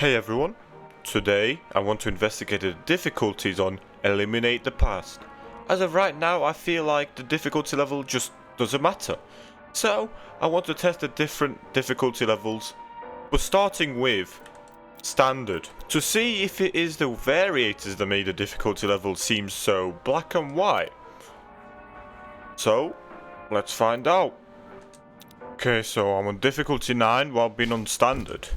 Hey everyone, today I want to investigate the difficulties on Eliminate the Past. As of right now, I feel like the difficulty level just doesn't matter. So, I want to test the different difficulty levels, but starting with Standard, to see if it is the variators that made the difficulty level seem so black and white. So, let's find out. Okay, so I'm on difficulty 9 while being on Standard.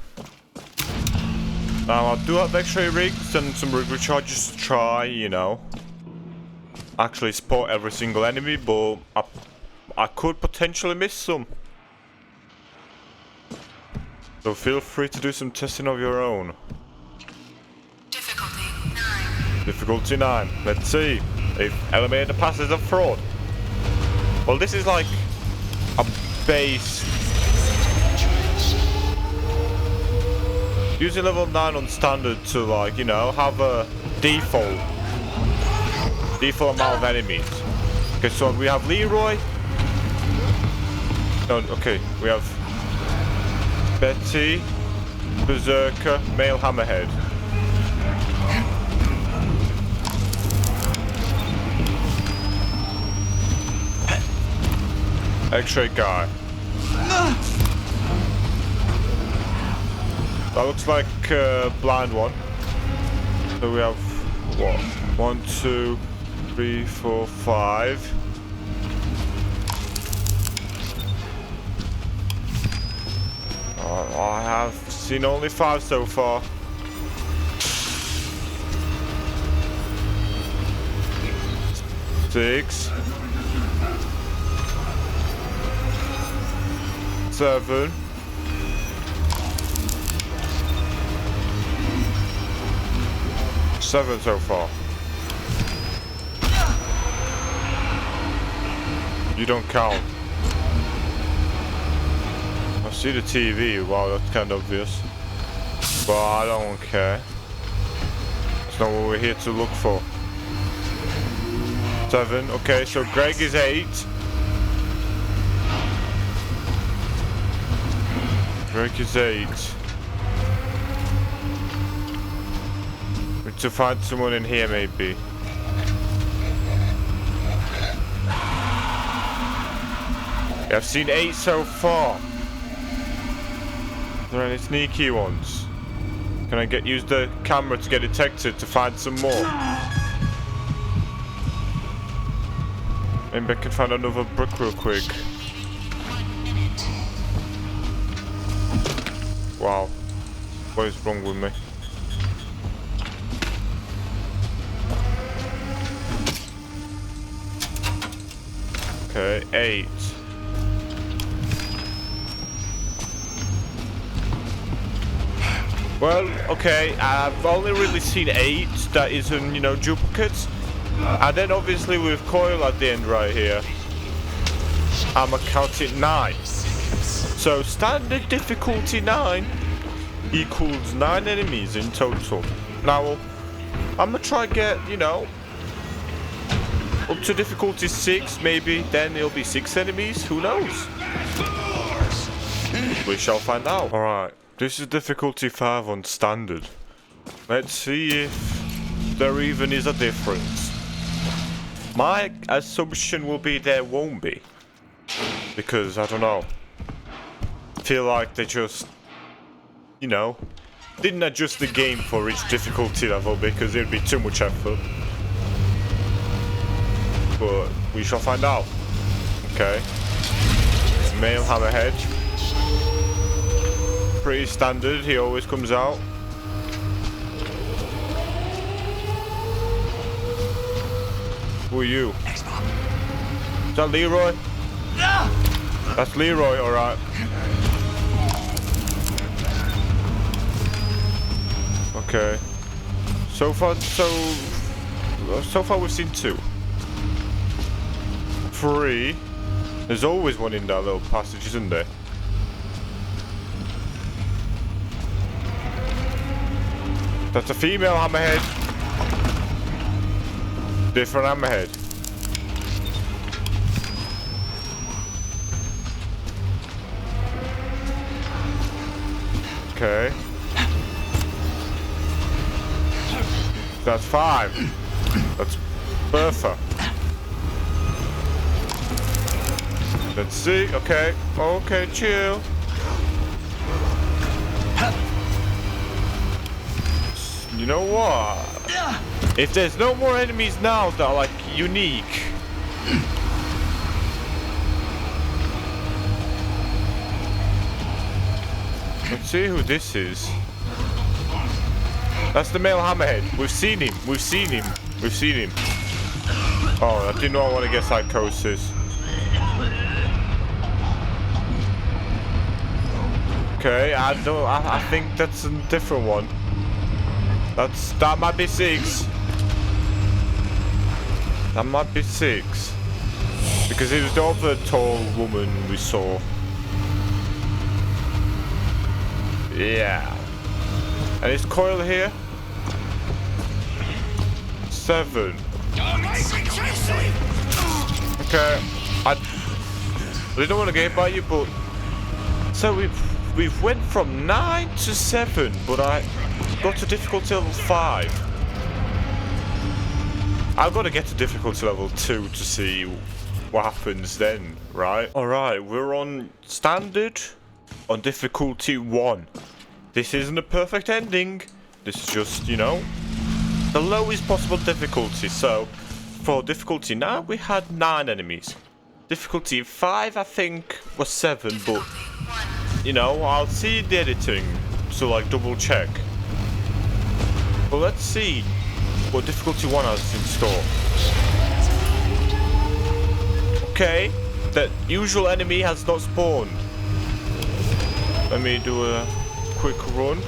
Now I do have X-ray rigs and some rig recharges to try, actually spot every single enemy, but I could potentially miss some. So feel free to do some testing of your own. Difficulty 9. Difficulty 9. Let's see if Eliminate the Past is a fraud. Well, this is like a base. Using level 9 on standard to have a default amount of enemies. Okay, so we have Leroy. No, okay, we have Betty, Berserker, Male Hammerhead. X-ray guy. That looks like a blind one. So we have what? 1, 2, 3, 4, 5. I have seen only 5 so far. Six. 7. Seven so far. You don't count. I see the TV. Wow, that's kind of obvious. But I don't care. It's not what we're here to look for. 7. Okay, so Greg is 8. Greg is 8. To find someone in here, maybe. I've seen 8 so far. Are there any sneaky ones? Can I use the camera to get detected to find some more? Maybe I can find another brick real quick. Wow. What is wrong with me? Okay, 8. Well, okay, I've only really seen 8 that isn't, duplicates. And then obviously with coil at the end right here, I'm counting 9. So standard difficulty 9 equals 9 enemies in total. Now, I'm gonna try get, up to difficulty 6, maybe then it'll be 6 enemies, who knows? We shall find out. Alright, this is difficulty 5 on standard. Let's see if there even is a difference. My assumption will be there won't be. Because, I don't know. I feel like they just, didn't adjust the game for each difficulty level because it'd be too much effort. But we shall find out. Okay. Male Hammerhead. Pretty standard, he always comes out. Who are you? Is that Leroy? That's Leroy, alright. Okay. So far we've seen 2. 3. There's always one in that little passage, isn't there? That's a female hammerhead. Different hammerhead. Okay. That's 5. That's perfect. Let's see. Okay. Okay, chill. You know what? If there's no more enemies now that are like unique. Let's see who this is. That's the male hammerhead. We've seen him. We've seen him. We've seen him. Oh, I did not want to get psychosis. Okay, I think that's a different one. That might be 6. That might be 6. Because it was the other tall woman we saw. Yeah. And is Coil here? 7. Okay. I didn't want to get by you, but so we've went from 9 to 7, but I got to difficulty level 5. I've got to get to difficulty level 2 to see what happens then, right? Alright, we're on standard on difficulty 1. This isn't a perfect ending. This is just, you know, the lowest possible difficulty. So, for difficulty now, we had 9 enemies. Difficulty 5, I think, was 7, but, you know, I'll see the editing to, like, double check. But let's see what difficulty 1 has in store. Okay, that usual enemy has not spawned. Let me do a quick run.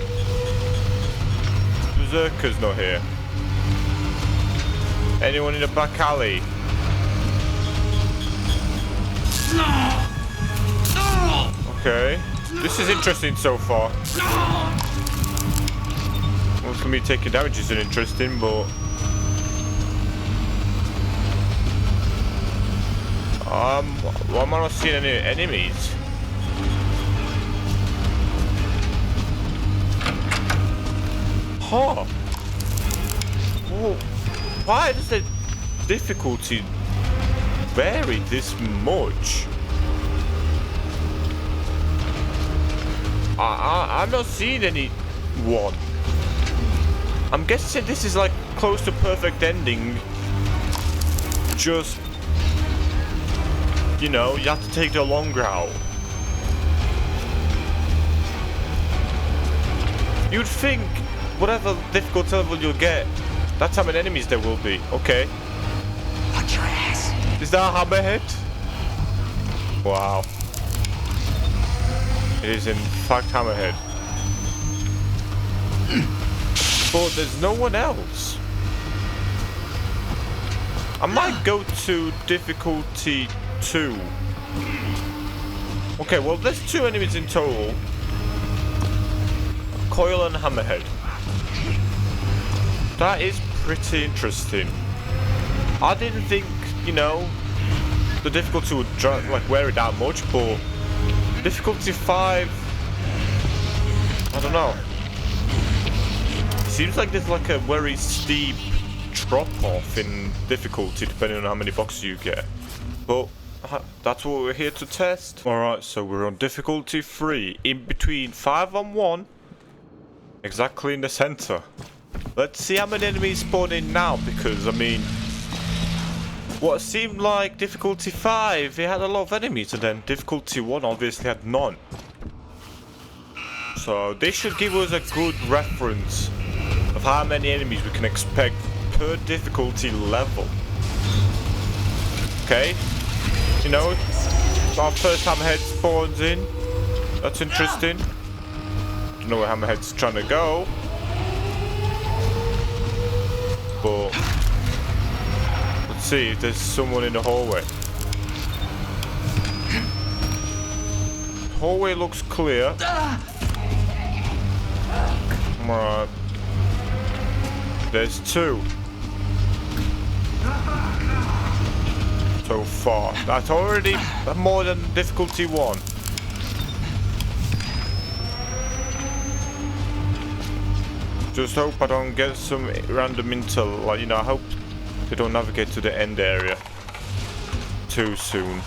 Berserker's not here. Anyone in the back alley? Okay, this is interesting so far. Well, for me taking damage isn't interesting, but why am I not seeing any enemies? Huh. Well, why does the difficulty vary this much? I'm not seeing anyone. I'm guessing this is like close to perfect ending. Just, you know, you have to take the long route. You'd think whatever difficulty level you'll get, that's how many enemies there will be. Okay. Watch your ass. Is that a hammerhead? Wow. It is in fact hammerhead. But there's no one else. I might go to difficulty 2. Okay, well there's 2 enemies in total. Coil and hammerhead. That is pretty interesting. I didn't think, you know, the difficulty would like wear it down much, but difficulty 5, I don't know. It seems like there's like a very steep drop off in difficulty depending on how many boxes you get. But that's what we're here to test. Alright, so we're on difficulty 3, in between 5 and 1, exactly in the center. Let's see how many enemies spawn in now, because I mean, what seemed like difficulty 5, it had a lot of enemies, and then difficulty 1 obviously had none. So they should give us a good reference of how many enemies we can expect per difficulty level. Okay, you know, our first hammerhead spawns in. That's interesting. Don't know where hammerhead's trying to go, but let's see if there's someone in the hallway. Hallway looks clear. Alright. There's 2 so far. That's already more than difficulty 1. Just hope I don't get some random intel. Like, you know, I hope they don't navigate to the end area too soon.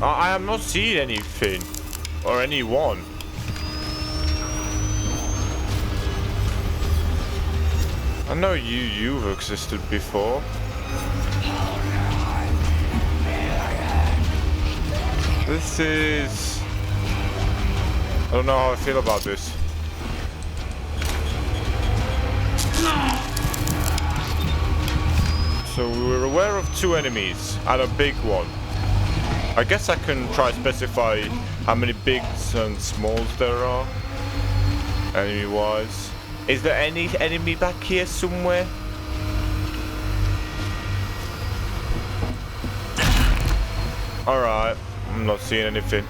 I am not seeing anything or anyone. I know you've existed before. This is... I don't know how I feel about this. So we're aware of 2 enemies and a big one. I guess I can try to specify how many bigs and smalls there are, enemy-wise. Is there any enemy back here somewhere? Alright, I'm not seeing anything.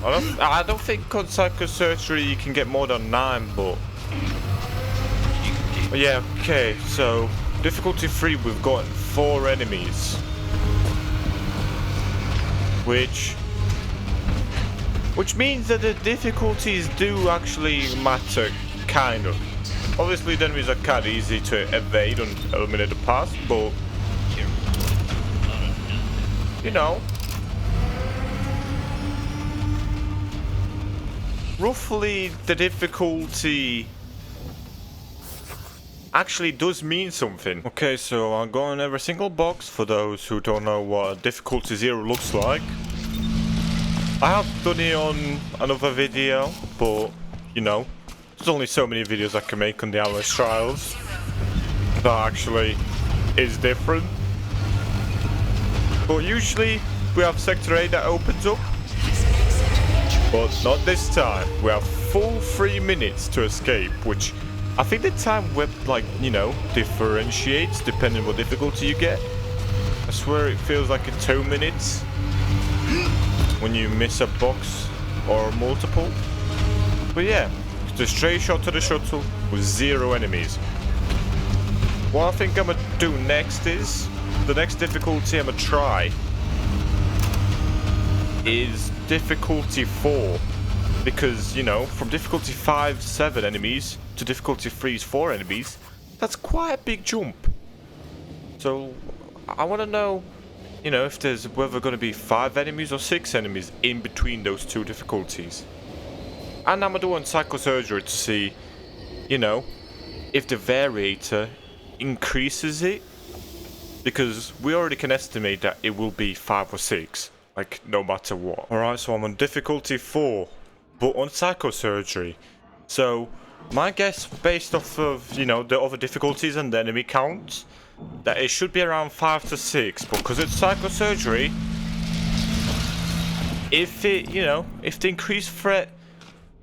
I don't think on Psychosurgery you can get more than 9, but... Yeah, okay, so... Difficulty 3, we've got 4 enemies. Which means that the difficulties do actually matter, kind of. Obviously the enemies are kind of easy to evade and eliminate the past, but... You know... Roughly the difficulty... actually does mean something. Okay, so I'll go on every single box for those who don't know what difficulty 0 looks like. I have done it on another video, but you know, there's only so many videos I can make on the Outlast trials. That actually is different. But usually we have Sector 8 that opens up. But not this time. We have full 3 minutes to escape, which I think the time web, like, you know, differentiates depending on what difficulty you get. I swear it feels like in 2 minutes when you miss a box or multiple. But yeah, it's a straight shot to the shuttle with 0 enemies. What I think I'm gonna do next is, the next difficulty I'm gonna try is difficulty 4. Because, you know, from difficulty 5, 7 enemies to difficulty 3's 4 enemies, that's quite a big jump. So, I want to know, you know, if there's whether going to be 5 enemies or 6 enemies in between those 2 difficulties. And I'm going to do on Psychosurgery to see, you know, if the variator increases it. Because we already can estimate that it will be 5 or 6, like, no matter what. Alright, so I'm on difficulty 4. But on Psychosurgery. So, my guess, based off of, you know, the other difficulties and the enemy count, that it should be around 5 to 6. But because it's Psychosurgery, if it, you know, if the increased threat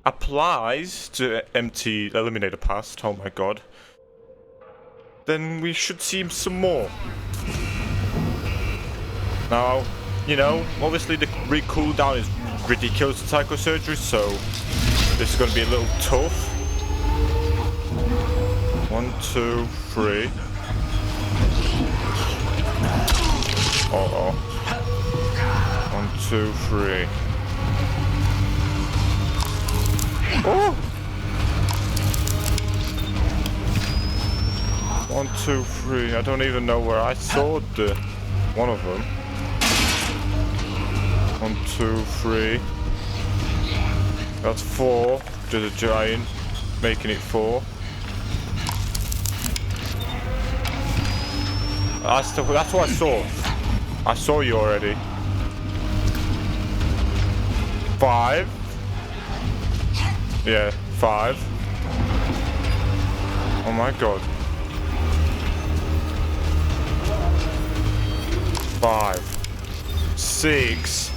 applies to empty eliminator past, oh my god, then we should see some more. Now, you know, obviously the cooldown is ridiculous in Psychosurgery, so this is going to be a little tough. 1, 2, 3. Uh-oh. 1, 2, 3. Oh! 1, 2, 3. I don't even know where I saw the one of them. 1, 2, 3. That's 4. There's a giant, making it 4. That's what I saw. I saw you already. 5. Yeah, 5. Oh my god. 5. 6.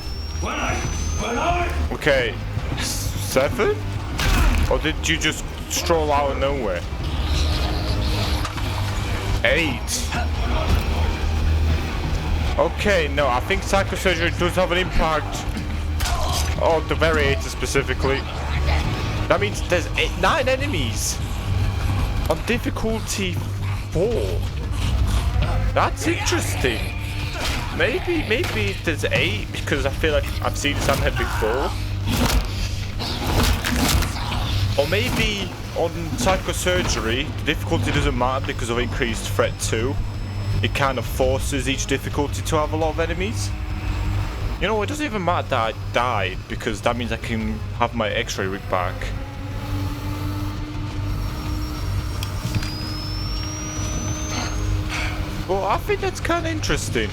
Okay. 7? Or did you just stroll out of nowhere? 8. Okay, no, I think Psychosurgery does have an impact. Oh, the variator specifically. That means there's 9 enemies on difficulty 4. That's interesting. maybe there's 8 because I feel like I've seen this hammerhead before. Or maybe on Psychosurgery, the difficulty doesn't matter because of increased threat 2. It kind of forces each difficulty to have a lot of enemies. You know, it doesn't even matter that I died because that means I can have my X-ray rig back. Well, I think that's kind of interesting.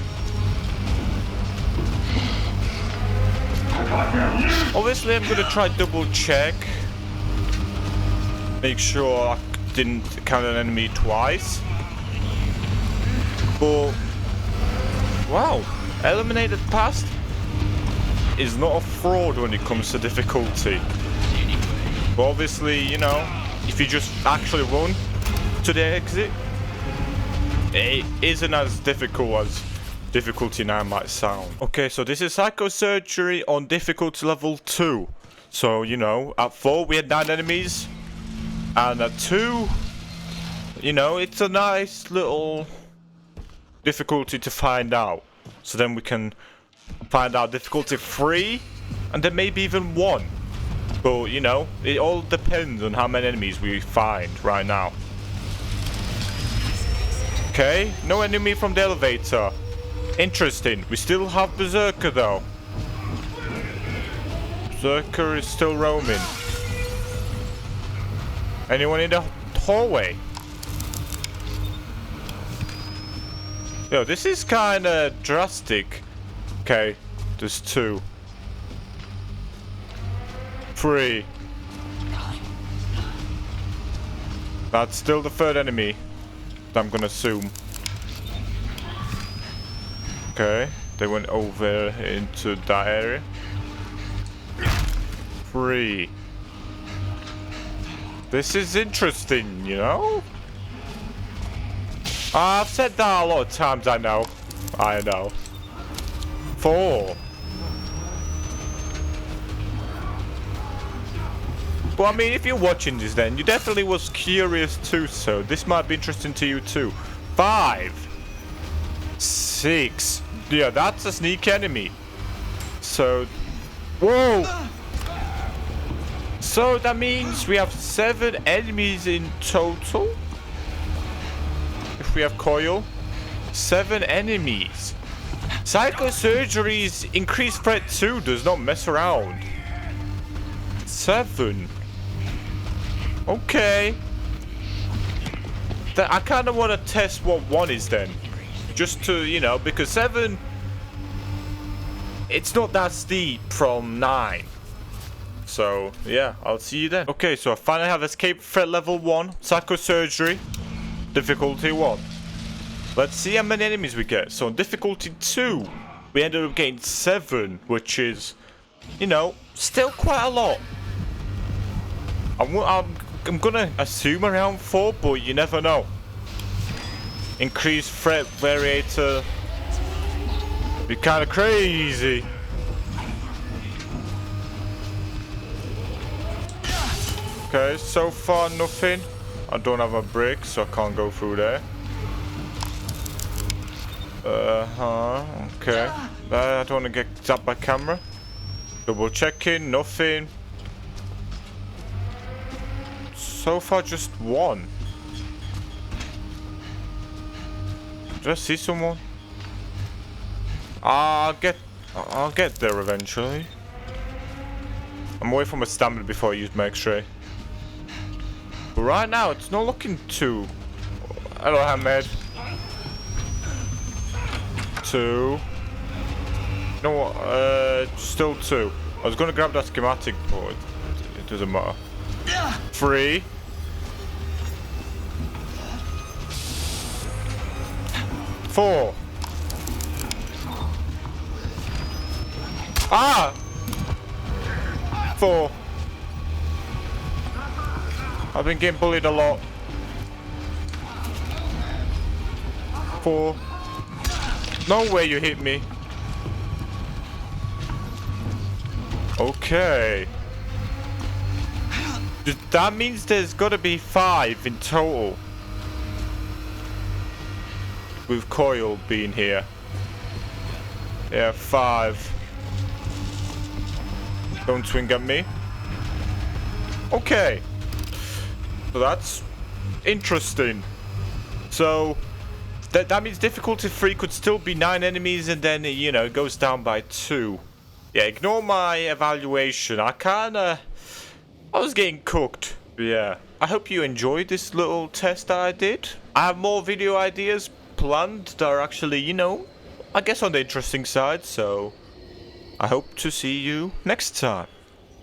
Obviously, I'm gonna try double check. Make sure I didn't count an enemy twice. But wow, eliminated past is not a fraud when it comes to difficulty. But obviously, you know, if you just actually run to the exit, it isn't as difficult as difficulty 9 might sound. Okay, so this is Psychosurgery on difficulty level 2. So, you know, at 4 we had 9 enemies. And at 2, you know, it's a nice little difficulty to find out. So then we can find out difficulty 3 and then maybe even 1. But, you know, it all depends on how many enemies we find right now. Okay, no enemy from the elevator. Interesting. We still have Berserker though. Berserker is still roaming. Anyone in the hallway? Yo, this is kind of drastic. Okay, there's 2. 3. That's still the 3rd enemy. I'm gonna assume. Okay, they went over into that area. 3. This is interesting, you know? I've said that a lot of times, I know. 4. But I mean, if you're watching this then, you definitely was curious too, so this might be interesting to you too. 5. 6. Yeah, that's a sneak enemy. So, whoa! So that means we have 7 enemies in total. If we have coil, 7 enemies. Psychosurgery's increased threat 2 does not mess around. 7. Okay. I kind of want to test what 1 is then. Just to, you know, because 7, it's not that steep from 9. So, yeah, I'll see you then. Okay, so I finally have escape threat level 1, Psychosurgery, difficulty 1. Let's see how many enemies we get. So, on difficulty 2, we ended up getting 7, which is, you know, still quite a lot. I'm gonna assume around 4, but you never know. Increased threat variator. Be kind of crazy. Okay, so far nothing. I don't have a brick, so I can't go through there. Okay. I don't want to get zapped by camera. Double checking, nothing. So far just 1. Did I see someone? I'll get there eventually. I'm away from my stamina before I use my X-ray. But right now it's not looking too. Hello, Hamid. 2. No, still 2. I was gonna grab that schematic, but it doesn't matter. 3. 4. Ah! 4. I've been getting bullied a lot. 4. No way you hit me. Okay. That means there's gotta be 5 in total. With Coil being here. Yeah, 5. Don't swing at me. Okay. So that's interesting. So that means difficulty 3 could still be 9 enemies, and then, you know, it goes down by 2. Yeah, ignore my evaluation. I was getting cooked. But yeah, I hope you enjoyed this little test that I did. I have more video ideas planned that are actually, you know, I guess on the interesting side. So I hope to see you next time.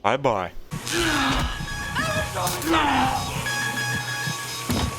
Bye bye.